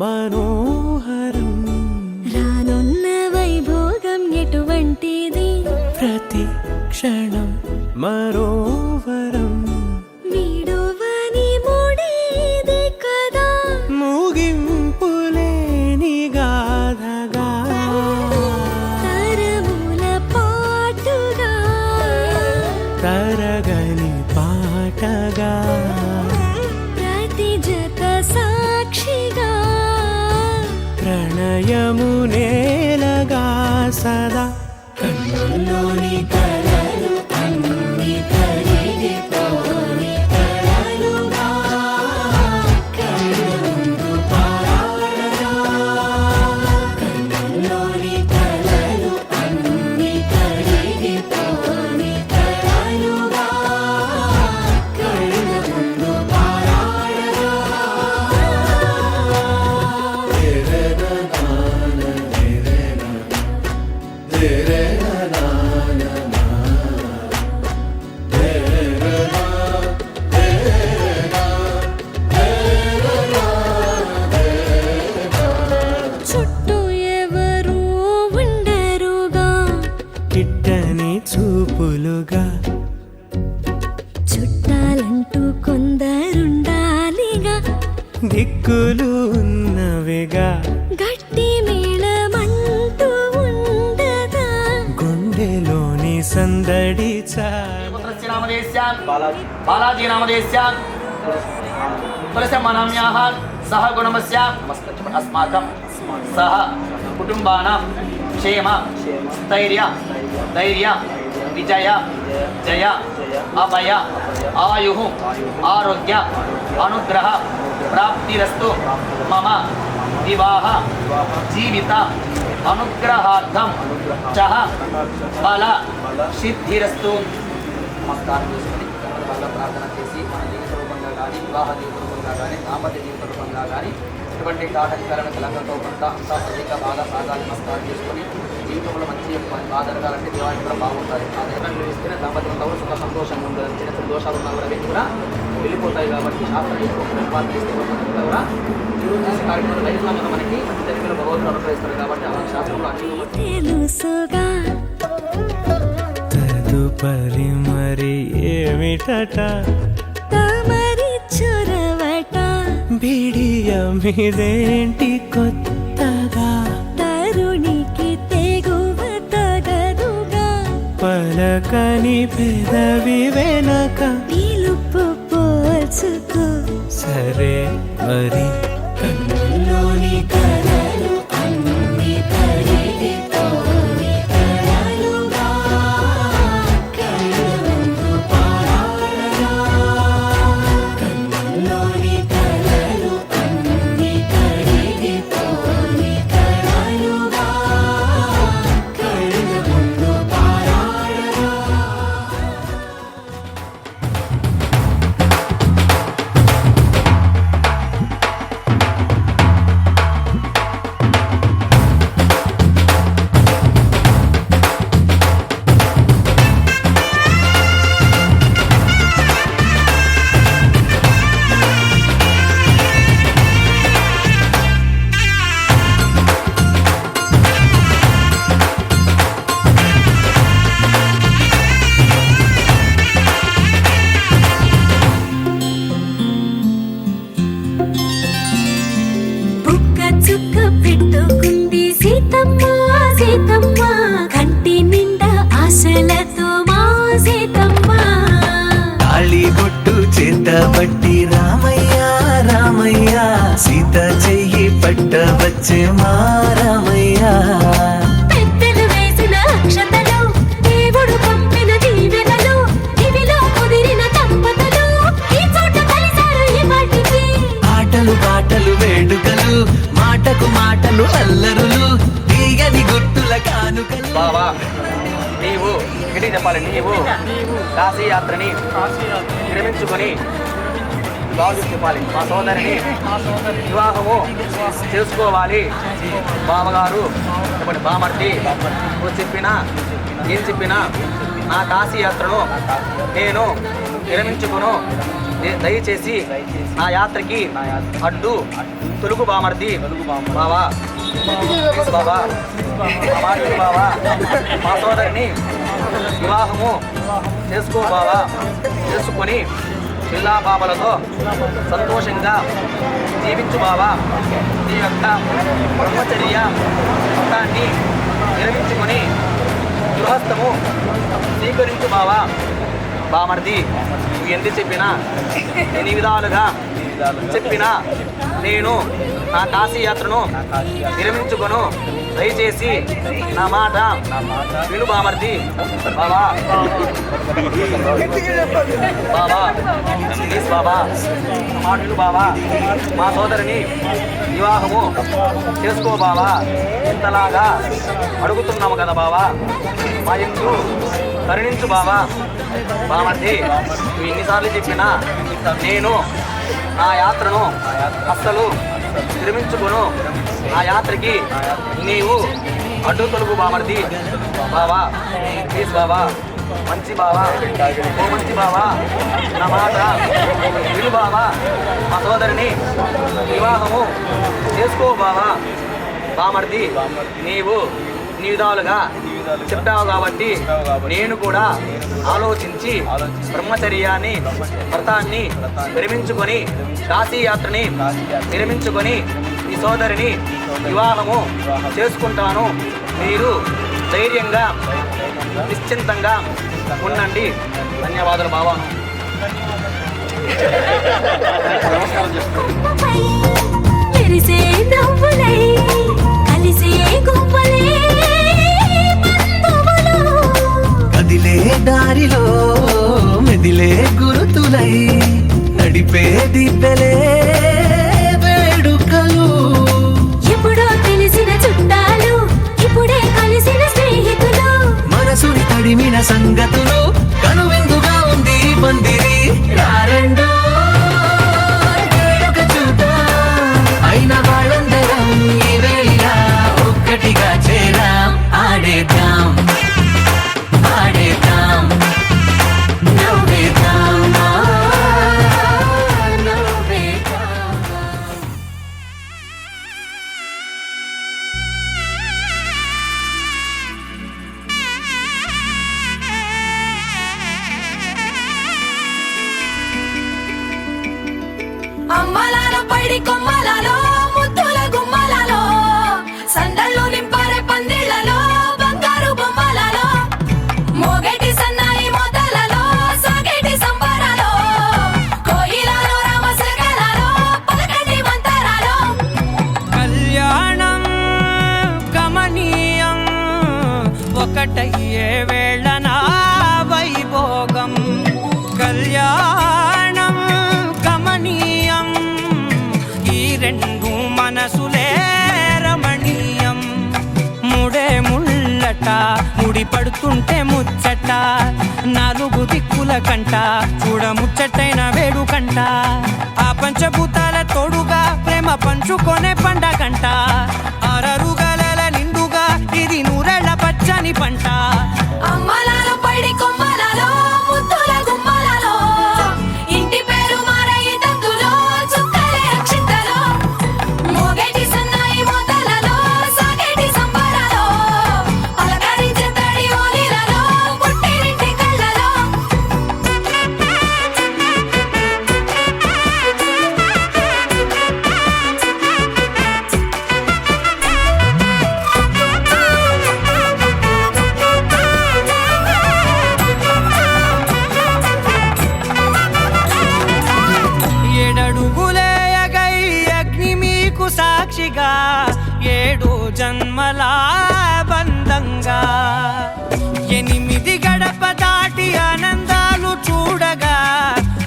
మనోహరం రానున్న వైభోగం ఎటువంటిది ప్రతి క్షణం మరోవరం వీడోవని మూడేది కదా ముగింపులేని గాథగా తరముల పాటుగా తరగని పాటగా ప్రతి జత సాక్షిగా ప్రణయము నేలగా సదా కన్నుల్లోని కలలు అన్ని కరిగిపోని కలలుగా కన్నుందు పారాడగా కన్నుల్లోని కలలు అన్ని కరిగిపోని కలలుగా కన్నుందు పారాడగా చుట్టూ ఎవరు ఉండరుగా కిట్టని చూపులుగా చుట్టాలంటూ కొందరుండాలిగా దిక్కులు ఉన్నవిగా గట్టి మేళమంటూ ఉండగా గుండెలోని సందడి బాలాజీ నామదేశ్యాం తులసమ్మనామ్యాః సహ గుణమస్య అస్మాకం సహ కుటుంబానాం క్షేమ స్థైర్య ధైర్య విజయ జయ అభయ ఆయుః ఆరోగ్య అనుగ్రహ ప్రాప్తిరస్తు మమ వివాహ జీవిత అనుగ్రహార్థం చహ బల సిద్ధిరస్తు. నమస్కారం చేసుకొని బాగా ప్రార్థన చేసి మన జీవిత రూపంగా కానీ వివాహ జీవిత రూపంగా కానీ దాంపత్య జీవిత రూపంగా కానీ ఎటువంటి ఆటంకాలను కలగకోకుండా అంతా సరిగ్గా బాగా సాగాలి. నమస్కారం చేసుకొని జీవితంలో మంచి బాగా జరగాలంటే దేవాలయం కూడా బాగుంటుంది. ఆ దేవాలయం ఇస్తేనే దాంపత్యం కూడా సుఖ సంతోషంగా ఉంటుంది. చిన్న చిన్న దోషాలు ఉన్నా కూడా అవి కూడా వెళ్ళిపోతాయి. కాబట్టి శాస్త్రం ఏర్పాటు చేస్తే కూడా ఈరోజు చేసే కార్యక్రమాలు రైతులు మనకి మంచి జరిగిన భగవంతుడు అనుగ్రహిస్తారు. కాబట్టి ఆ శాస్త్రంలో అన్ని తెలుసుగా తదుపరి మరి ఏమిటట తమరి చొరవట బిడియమిదేంటి కొత్తగా తరుణికి తెగువ తగదుగా పలకని పెదవి వెనక పిలుపు పోల్చుకో సరే మరి కన్నుల్లోని కలలు అన్ని కరిగిపోని కలలుగా కన్నుందు పారాడగా కన్నుల్లోని కలలు అన్ని కరిగిపోని కలలుగా కన్నుందు పారాడగా బుక్క చుక్క పెట్టుకుంది సీతమ్మ సీతమ్మ కంటి నిండా ఆశలతో మా సీతమ్మ తాళి బొట్టు చేతబట్టి రామయ్య రామయ్య సీత చెయ్యి పట్ట వచ్చే మా రామయ్య పెద్దలు వేసిన అక్షతలు దేవుడు పంపిన దీవెనలు ఇవిలో కుదిరిన దంపతులు ఈ చోట కలిశారు ఈ వాటికి ఆటలు పాటలు వేడుకలు మాటకు మాటలు అల్లరులు తీయని గుర్తుల కానుకలు బావా నీవు గట్టి చెప్పాలి. నీవు కాశీ యాత్రని విరమించుకొని బాగు చెప్పాలి. మా సోదరిని వివాహము చేసుకోవాలి. బావగారు ఇప్పుడు బామర్ది నువ్వు చెప్పినా ఏం చెప్పినా నా కాశీ యాత్రను నేను విరమించుకును. దయచేసి నా యాత్రకి అడ్డు తొలుగు బామర్ది బావా బాబా అమార్తి బావా మా సోదరిని వివాహము చేసుకో బావా చేసుకొని పిల్లా బాబలతో సంతోషంగా జీవించు బావా నీ యొక్క బ్రహ్మచర్య మొత్తాన్ని నిర్మించుకొని గృహస్థము స్వీకరించు బావా బామర్ది నువ్వు ఎన్ని చెప్పినా ఎన్ని విధాలుగా చెప్పినా నేను నా కాశీ యాత్రను విరమించుకొను దయచేసి నా మాట విను బామర్ది బాబా బాబా ప్లీజ్ బాబా నా మాట విను బాబా మా సోదరిని వివాహము చేసుకో బాబా ఇంతలాగా అడుగుతున్నాము కదా బాబా మా ఇంట్లో కరుణించు బాబా బామర్ది నువ్వు ఎన్నిసార్లు చెప్పినా నేను నా యాత్రను అస్సలు విరమించుకొను నా యాత్రకి నీవు అడ్డు తొలుగు బామర్ది బాబా ప్లీజ్ బాబా మంచి బాబా ఓ మంచి బాబా నా మాట విను బాబా మా సోదరిని వివాహము చేసుకో బాబా బామర్ది నీవు నీ విధాలుగా చెప్పావు కాబట్టి నేను కూడా ఆలోచించి బ్రహ్మచర్యాన్ని వ్రతాన్ని విరమించుకొని కాశీ యాత్రని విరమించుకొని ఈ సోదరిని వివాహము చేసుకుంటాను మీరు ధైర్యంగా నిశ్చింతంగా ఉండండి ధన్యవాదాలు బావాను మెరిసే నవ్వులై కలిసే గువ్వలే బంధువులు కదిలే దారిలో మెదిలే గురుతులై నడిపే దిబ్బెలే వేడుకలు ఎప్పుడో తెలిసిన చుట్టాలు ఇప్పుడే కలిసిన స్నేహితులు మనసుని తడిమిన సంగతులు కనువిందుగా ఉంది ఈ పందిరి రారండో వేడుక చూద్దాం అయిన వాళ్ళందరం ఈ వేళ ఒక్కటిగా చేరాం ఆడేద్దాం ఆడేద్దాం నవ్వేద్దాం నవ్వేద్దాం. అమ్మలాలో పైడి కొమ్మలలో ముద్దుల గుమ్మలలో సందళ్ళు నింపారే పందిళ్లలో బంగారు బొమ్మలలో మోగేటి సన్నాయి మోతలలో సాగేటి సంబరాలో కోయిలలో రామశకలలో పలకటి మంతరాలో కళ్యాణం గమనీయం ఒకటయ్యే వేళనా వైభోగం కళ్యాణం గమనీయం ఈ రెండు మనసులే రమణీయం ముడే ముళ్ళట ముడి పడుతుంటే ముచ్చట నాలుగు దిక్కుల కంట చూడ ముచ్చటైన వేడుకంట ఆ పంచభూతాల తోడుగా ప్రేమ పంచుకొనే పండగంట అరరుగలల నిండుగా ఇది నూరెళ్ళ పచ్చని పంట అమ్మలాలో పైడి కొమ్మలలో ముద్దుల గుమ్మలలో ఇంటి పేరు మారయి తందులో చుక్కలే అక్షింతలో మోగేటి సన్నాయి మోతలలో సాగేటి సంబరాలో పలకరించే తడి ఓలిలలో పుట్టినింటి కళ్ళలో ఏడడుగులేయగై అగ్ని మీకు సాక్షిగా ఏడు జన్మల బంధంగా ఎనిమిది గడప దాటి ఆనందాలు చూడగా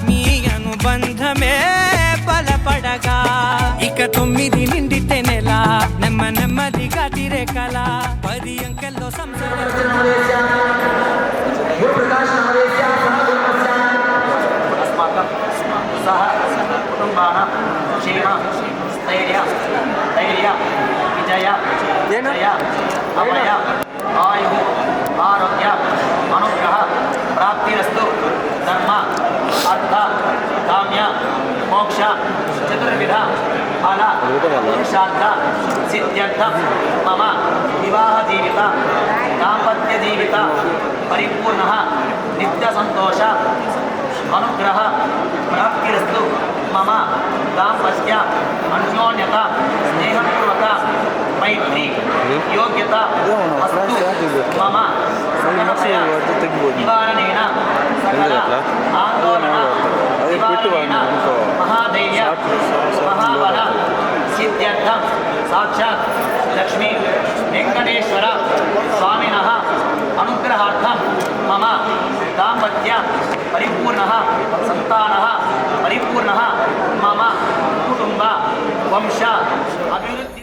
మీ అనుబంధమే బలపడగా ఇక 9 నిండితే నెల నెమ్మదిగా తిరే కల 10 అంకెల్లో अस्माकं सह कुटुम्बानां क्षेम स्थैर्य विजय जय अभय आयुः आरोग्य अनुग्रह प्राप्तिरस्तु धर्म अर्थ काम्य मोक्ष चतुर्विध फल పురుషార్థ సిద్ధ్యర్థం మమ వివాహ జీవిత దాంపత్య జీవిత పరిపూర్ణ నిత్య సంతోష అనుగ్రహ ప్రాప్తిరస్తు మమ దాంపత్య అన్యోన్యత స్నేహపూర్వక మైత్రి యోగ్యత అస్తు మమ సమస్య నివారణేన సకల ఆందోళన నివారణేన మహాధైర్య మహాబల సిద్ధ్యర్థం సాక్షాత్ లక్ష్మీ వెంకటేశ్వర స్వామినః అనుగ్రహార్థం మమ దాంపత్య పరిపూర్ణ సంతాన పరిపూర్ణ మమ కుటుంబ వంశ అభివృద్ధి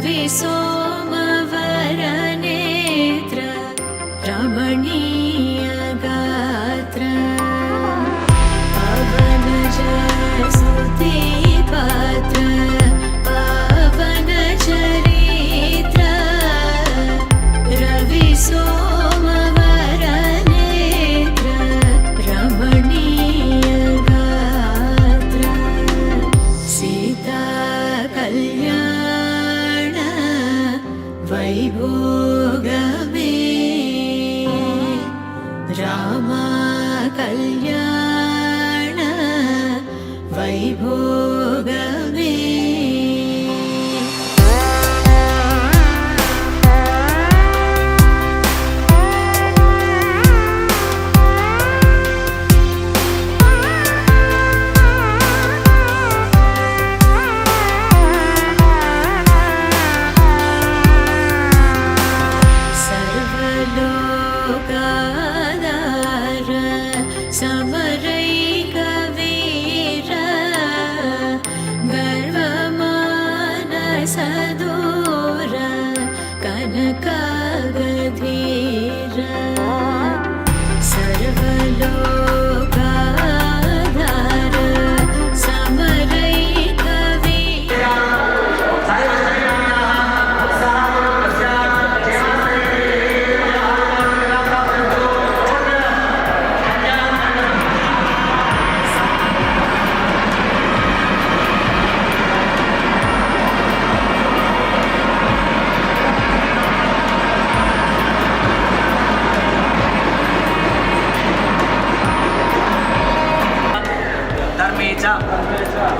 रवि सोमवरनेत्र रमणीय गात्र पवनज स्तुति पात्र पावन चरित्र रवि सोमवरनेत्र रमणीय गात्र सीता कल्याण वैभोगमे रामा कल्याण वैभोगमे सर्वलोकाधार समरैक वीर गर्वमानसदूर कनकागधीर सर्वलोकाधार समरैक वीर धर्मे च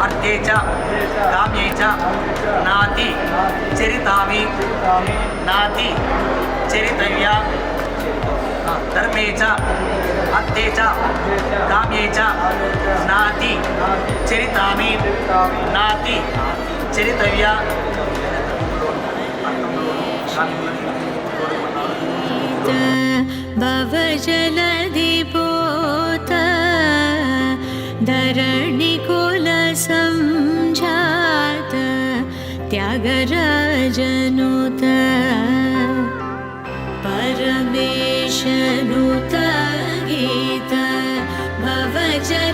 अर्थे च काम्ये च नाति चरितामि नाति चरितव्या धर्मे च अर्थे च काम्ये च नाति चरितामि नाति चरितव्या भवजलधिपोत धरणिकुल संजात त्यागराजनुत परमेशनुत गीत भवजलधिपोत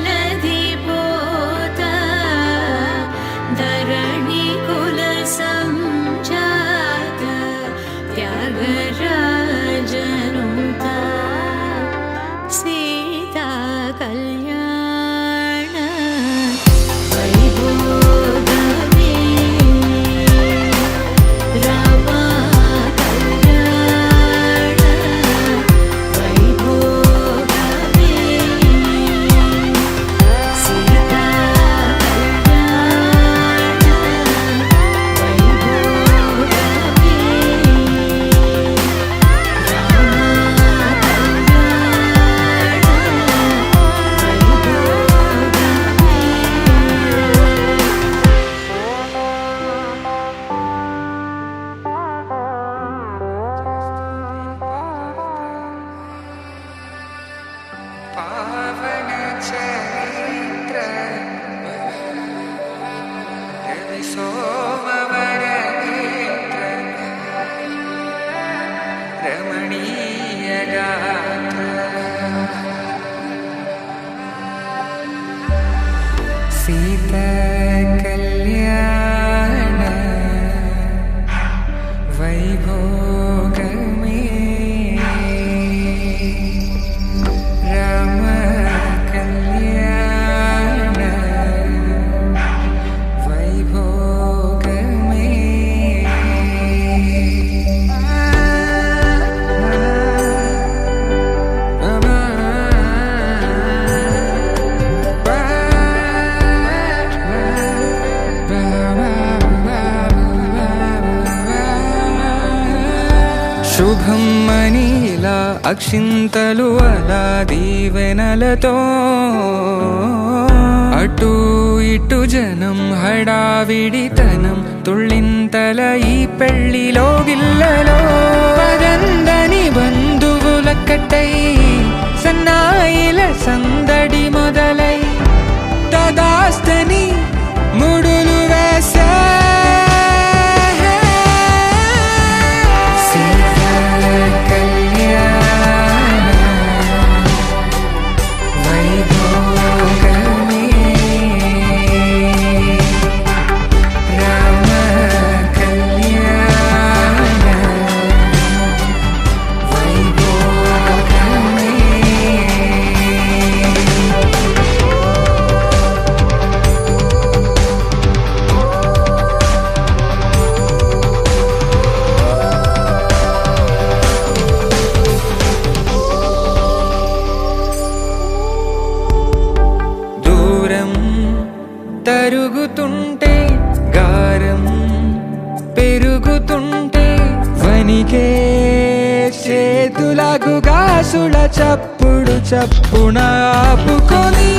धरणिकुल संजात त्यागराजनुत सीता कल्याण वैभोगमे रामा कल्याण वैभोगमे सीता कल्याण वैभोगमे पावन चरित्र रवि सोमवरनेत्र रमणीय गात्र सीता कल्याण वैभोगमे राम कल्याण वैभोगमे శుభం మనీలా అక్షింతలు అలా దీవెనలతో అటు ఇటు జనం హడావిడితనం తుళ్ళింతల ఈ పెళ్లిలో గిల్లలో పదందని బంధువులక్కటై సన్నాయిల సందడి మొదలై తదాస్తని ముడులు వేసే తిరుగుతుంటే వనికే చేతులకు గాసుల చప్పుడు చప్పున ఆపుకొని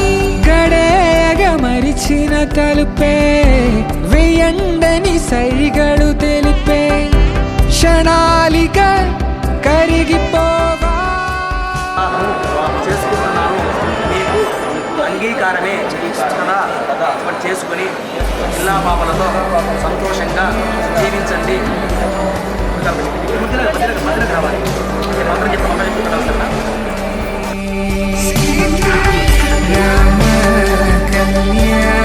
గడేయగ మరిచిన తలుపే వెయ్యండని సైగడు తెలిపే క్షణాలిక కరిగిపోవా చేసుకుంటున్నాను మీకు అంగీకారమే కదా ఒకటి చేసుకుని పిల్లా పాపలతో సంతోషంగా జీవించండి. మధ్యలో రావాలి మంత్రం చెప్పి రామ కళ్యాణ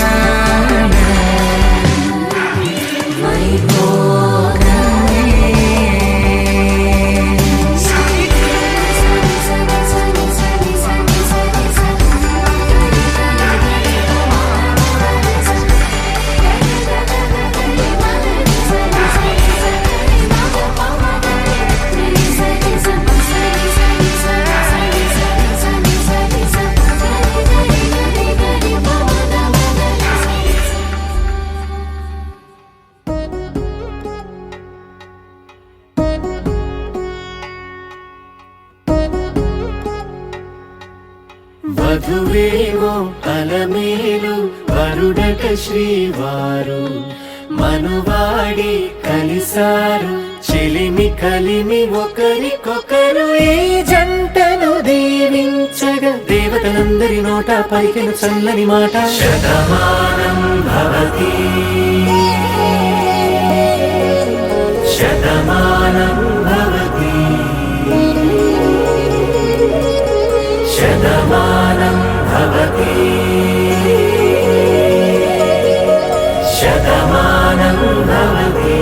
వధువేవో అలమేలు వరుడట శ్రీవారు మనువాడి కలిసారు చెలిమి కలిమి ఒకరికొకరు ఈ జంటను దీవించగా దేవతలందరి నోట పలికిన చల్లని మాట శతమానం భవతి శతమానం భవతి శతమానం భవతి శతమానం భవతి.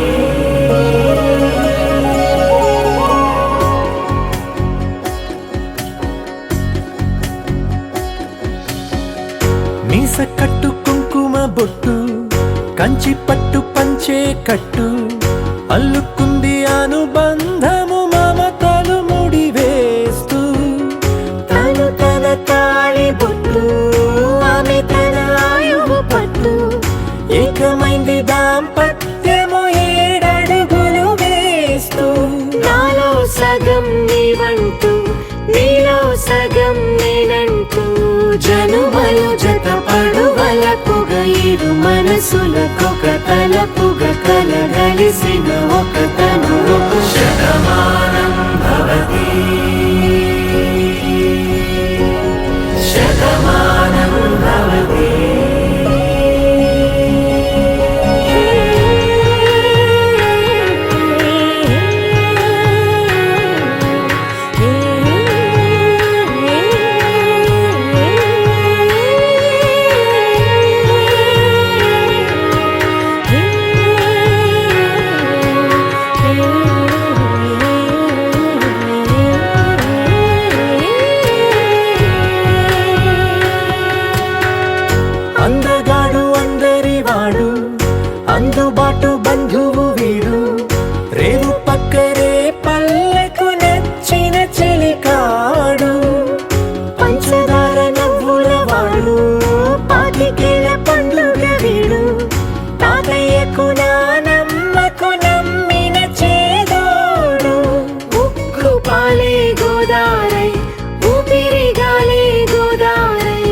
మీస కట్టు కుంకుమ బొట్టు కంచి పట్టు పంచే కట్టు అల్లుకుంది అనుబంధము మమతలు ముడివేస్తూ తను తన తాళి బొట్టు ఆమె తన ఆయువు పట్టు ఏకమైంది దాంపత్యము 7 అడుగులు వేస్తూ నాలో సగం నీవంటూ నీలో సగం నేనంటూ జనుమలు జత పడువలపుగ ఇరు మనసులకొక తలపుగ కలగలిసిన ఒక తను శతమానం భవతి శతమానం భవతి. అందగాడు అందరివాడు అందుబాటు బంధువు వీడు రేవు పక్కరే పల్లెకు నచ్చిన చెలికాడు పంచదార నవ్వుల వాడు పాతికేల పండుగ వీడు తాతయ్యకు నానమ్మకు నమ్మిన చేదోడు ఉక్కు పాలే గోదారై ఊపిరి గాలే గోదారై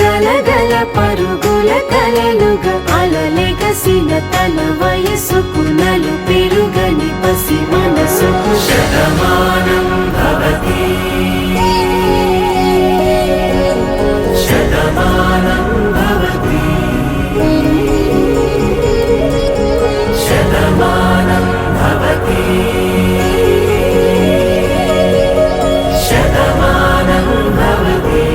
గలగల పరుగుల కలలుగా అలలెగసిన తన వయసుకు నలు పెరుగని పసి మనసుకు శతమానం భవతి శతమానం భవతి శతమానం భవతి శతమానం భవతి.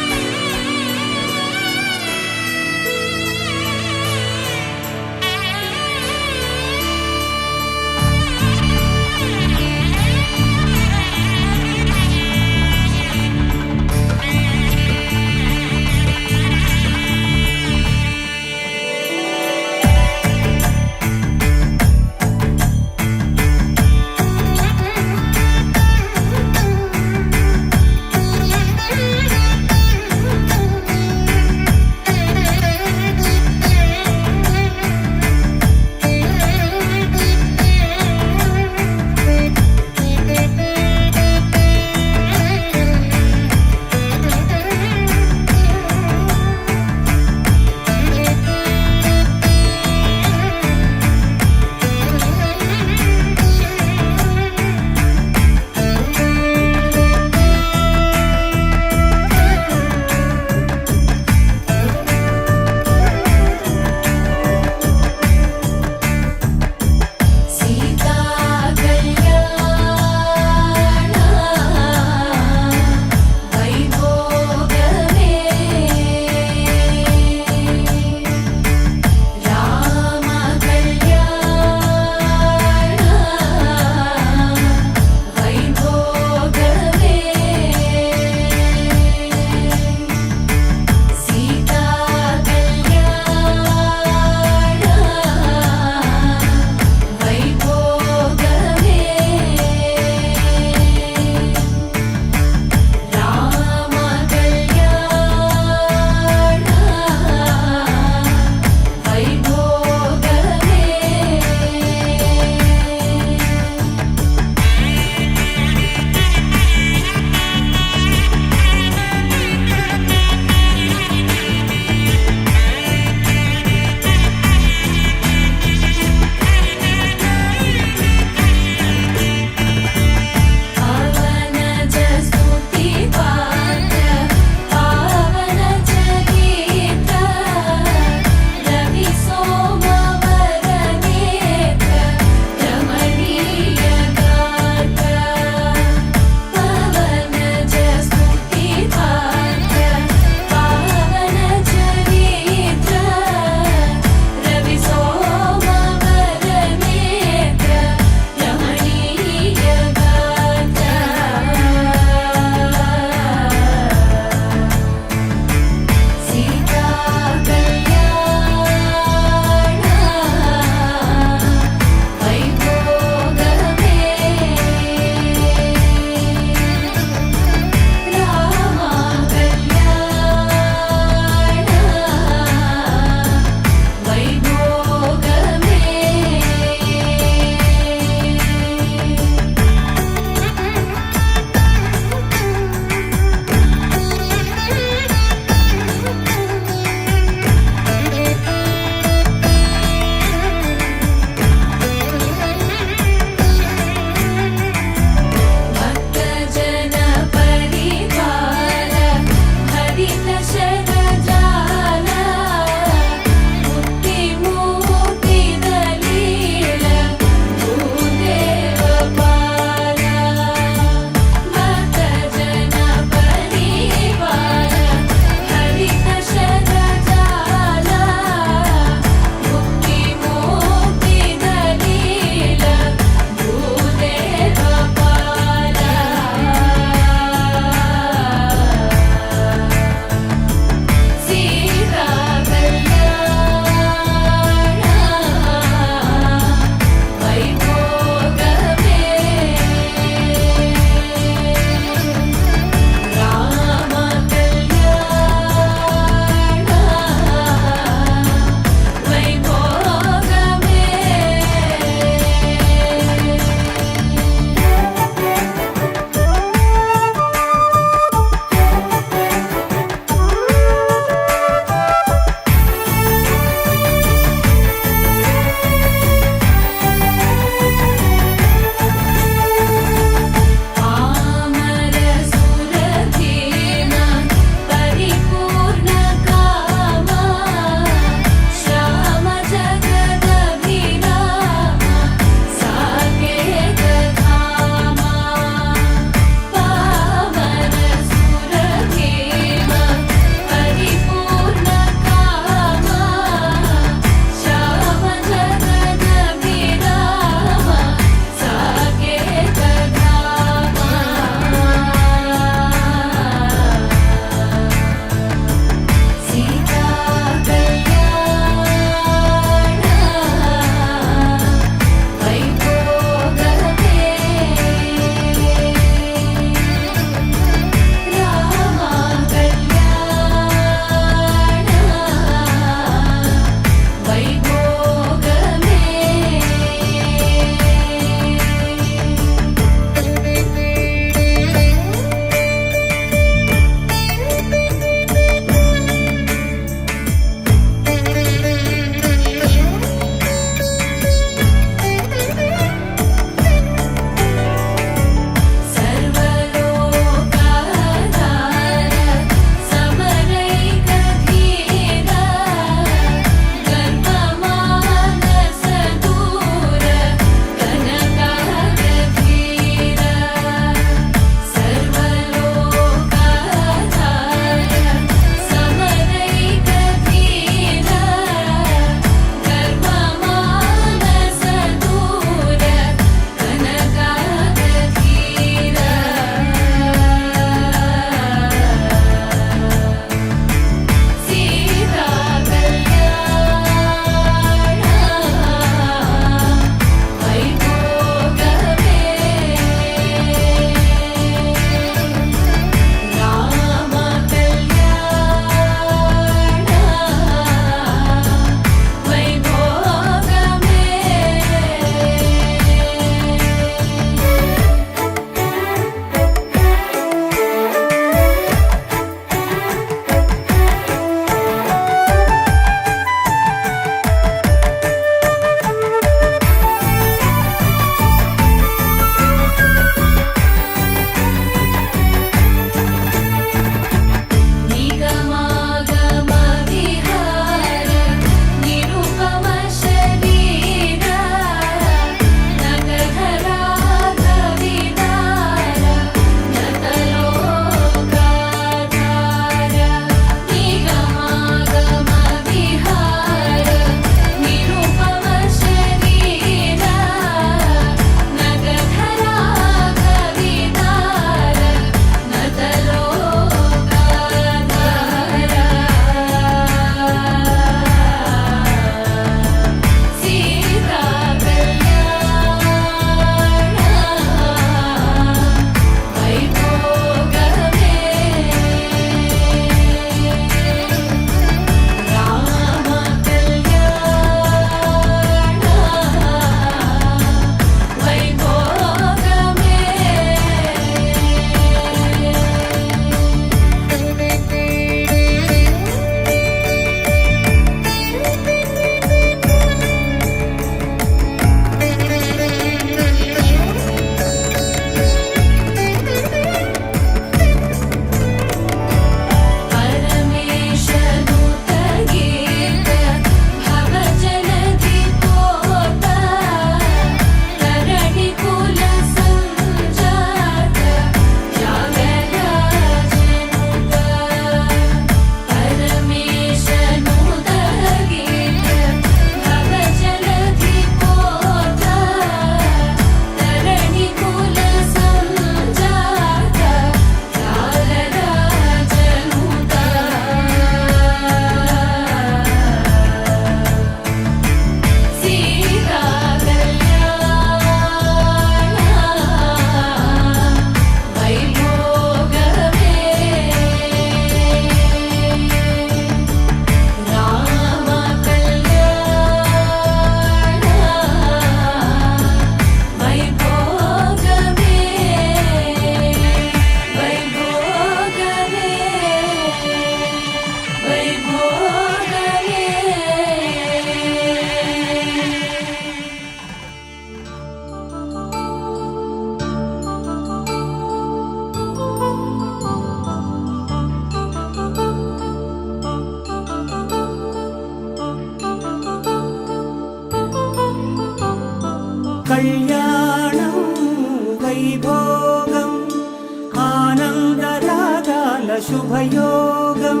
శుభయోగం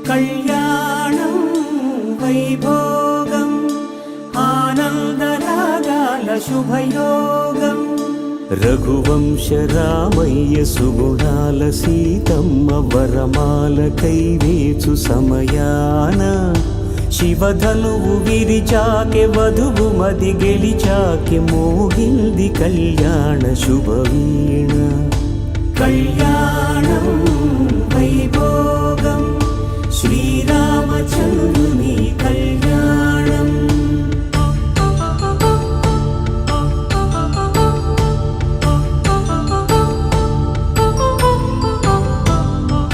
కళ్యాణం వైభోగం ఆనందరాగాల శుభయోగం రఘువంశ రామయ్య సుగుణాల సీతమ్మ వరమాల కైవేచు సమయాన శివధనువు విరిచాకె వధువు మది గెలిచాకె మోగింది కళ్యాణ శుభవీణ కళ్యాణం వైభోగం శ్రీరామచంద్రుని కళ్యాణం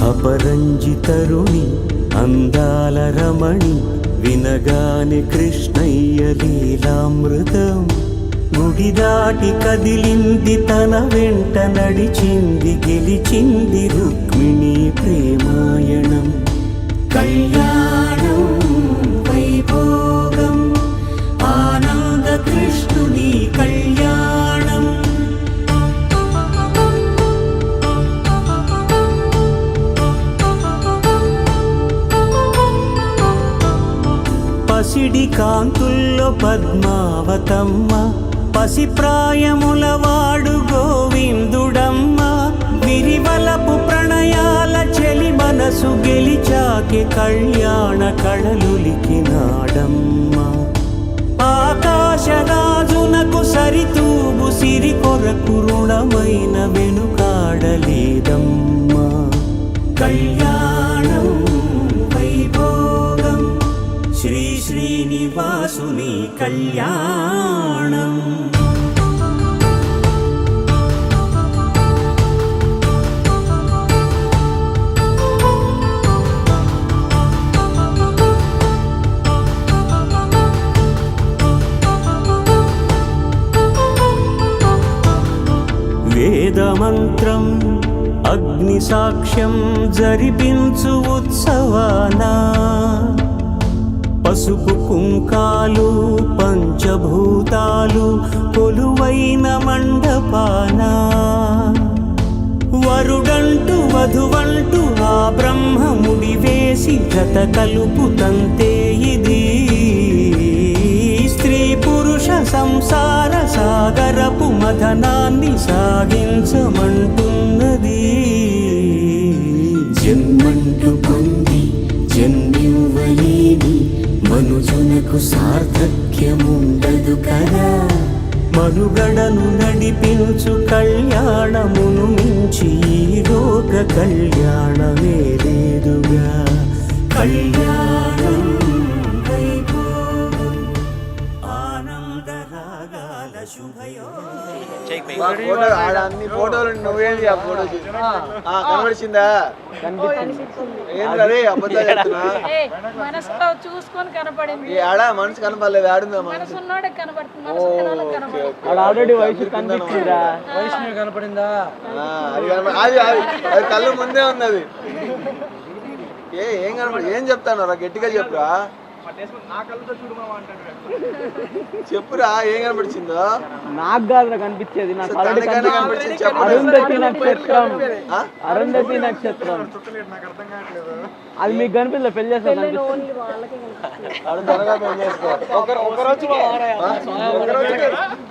అపరంజి తరుణి అందాల రమణి వినగాని కృష్ణయ్య లీలామృతం గుడి దాటి కదిలింది తన వెంట నడిచింది గెలిచింది రుక్మిణి ప్రేమాయణం కళ్యాణం వైభోగం ఆనంద కృష్ణుని కళ్యాణం పసిడి కాంతుల్లో పద్మావతమ్మ పసిప్రాయముల వాడు గోవిందుడమ్మ విరివలపు ప్రణయాల చెలి మనసు గెలిచాకి కళ్యాణ కళలులికినాడమ్మ ఆకాశరాజునకు సరితూగు సిరి కొరకు రుణమైన వెనుకాడలేదమ్మా కళ్యాణం వైభోగం శ్రీ శ్రీనివాసుని కళ్యాణం వేదమంత్రం అగ్ని సాక్ష్యం జరిపించు ఉత్సవానా పసుపు కుంకాలు పంచభూతాలు కొలువైన మండపాన వరుడంటూ వధువంటూ ఆ బ్రహ్మముడి వేసి జత కలుపుతంతే ఇది స్త్రీ పురుష సంసార సాగరపు మథనాన్ని సాగించమంటున్నది జన్మంటూ పొంది జన్మివ్వలేని మనుజునకు సార్థక్యముండదు కదా మనుగడను నడిపించు కళ్యాణమును మించి ఈ లోక కళ్యాణమే లేదుగా కళ్యాణం వైభోగం ఆనందరాగాల శుభయోగం ఫోటో ఆడ అన్ని ఫోటోలు నువ్వేంది ఆ ఫోటో కనబడిచిందా ఏంద్రా రే అబద్ధాలు చెప్తున్నా మనసులో చూసుకొని కనపడింది ఆడ మనసు కనపడలేదు ఆడుందా మనసు ఉన్నోడే కనబడుతుంది మనసు ఉన్నోడే కనబడుతుంది ఆల్రెడీ వయసు కనిపించిందా వయసు కనపడిందా అది అది కళ్ళు ముందే ఉంది అది ఏం కనపడి ఏం చెప్తాను రా గట్టిగా చెప్పురా చెప్పురా ఏం కనపడిచిందో నాకు కాదురా కనిపించేది నాకు అరుంధతి నక్షత్రం అరుంధతి నక్షత్రం అది మీకు కనిపిస్తుంది పెళ్లి చేస్తా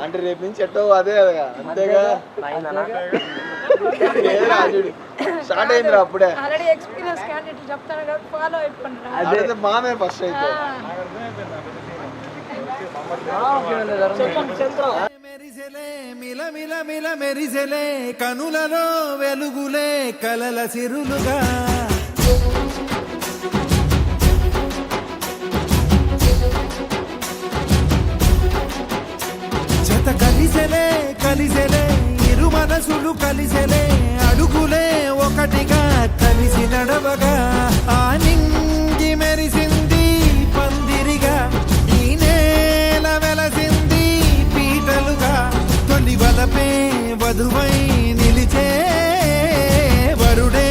అంటే రేపు నుంచి ఎట్టో అదే అంతేగా రాజుడు స్టార్ట్ అయిందిరా అప్పుడే ఆల్రెడీ ఎక్స్పీరియన్స్ క్యాండిడేట్ చెప్తాను కదా ఫాలో అయిపోండి అదే మామే ఫస్ట్ అయితే మెరిసెలే మిలమిల మిల మెరిసెలే కనులలో వెలుగులే కలల సిరులుగా జత కలిసెలే కలిసెలే ఇరు మనసులు కలిసెలే అడుగులే ఒకటిగా కలిసి నడవగా ఆ నింగి మెరిసింది పందిరిగా ఈ నేల వెలసింది పీటలుగా తొలి వలపే వధువై నిలిచే వరుడే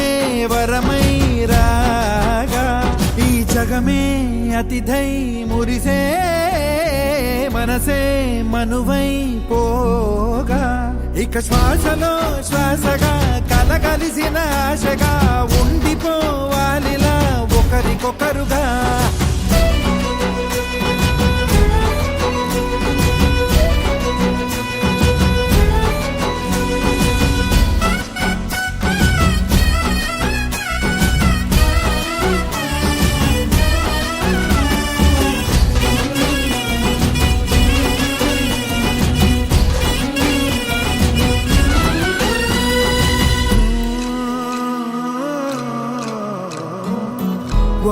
వరమై రాగా ఈ జగమే అతిథై మురిసే మనసే మనువై పోగా ఇక శ్వాసలో శ్వాసగా కల కలగలిసిన ఆశగా ఉండిపోవాలిలా ఒకరికొకరుగా.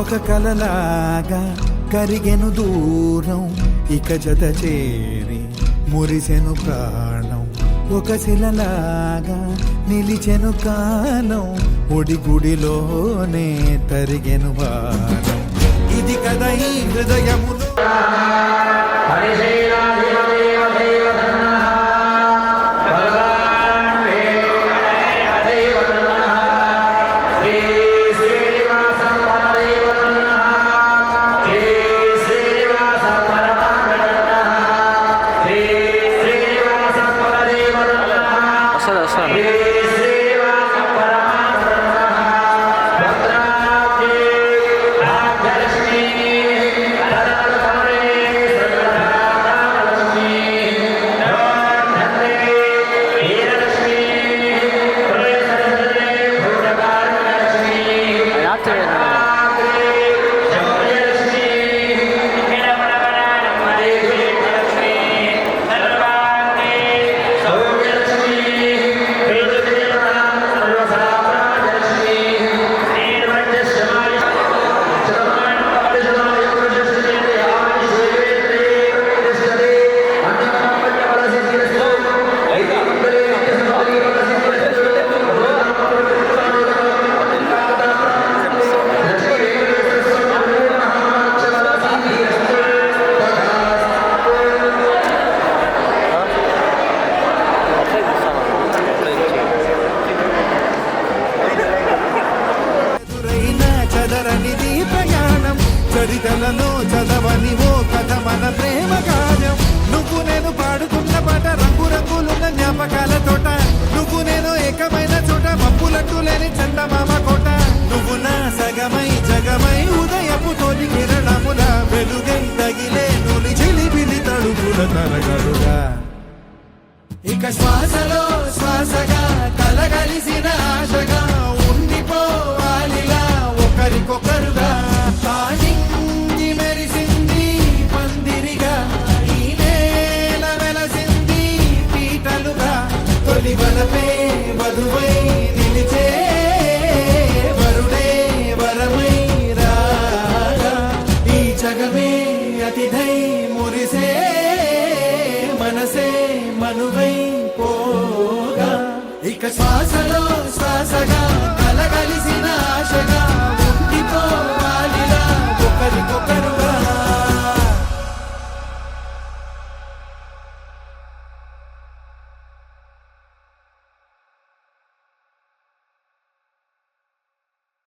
ఒక కలలాగా కరిగెను దూరం, ఇక జత చేరి మురిసెను ప్రాణం. ఒక శిలలాగా నిలిచెను కాలం, ఒడిగుడిలోనే తరిగెను వారం. ఇది కదా ఈ హృదయములో చదరనిది ప్రయాణం, చరితలలో చదవని ఓ కథ మన ప్రేమ కార్యం. నువ్వు నేను పాడుకున్న పాట రంగు రంగులున్న జ్ఞాపకాల తోట, నువ్వు నేను ఏకమైన చోట మప్పులట్టు లేని చందమామ కోట. నువ్వు నా సగమై జగమై ఉదయపు తోలి కిరణముల వెలుగై తగిలే నులి చిలిపిలి తడుపుల తరగలుగా. ఇక శ్వాసలో శ్వాసగా కలగలిసిన ఆశగా ఉండిపోవాలిలా ఒకరికొకరుగా. నింగి మెరిసింది పందిరిగా, ఈ నేల వెలసింది పీటలుగా. తొలి వలపే వధువై నిలిచే వరుడే వరమై రాగా. ఈ జగమే అతిథై మురిసే మనసే మనువై పోగా. ఇక శ్వాసలో శ్వాసగా కలగలిసిన ఆశగా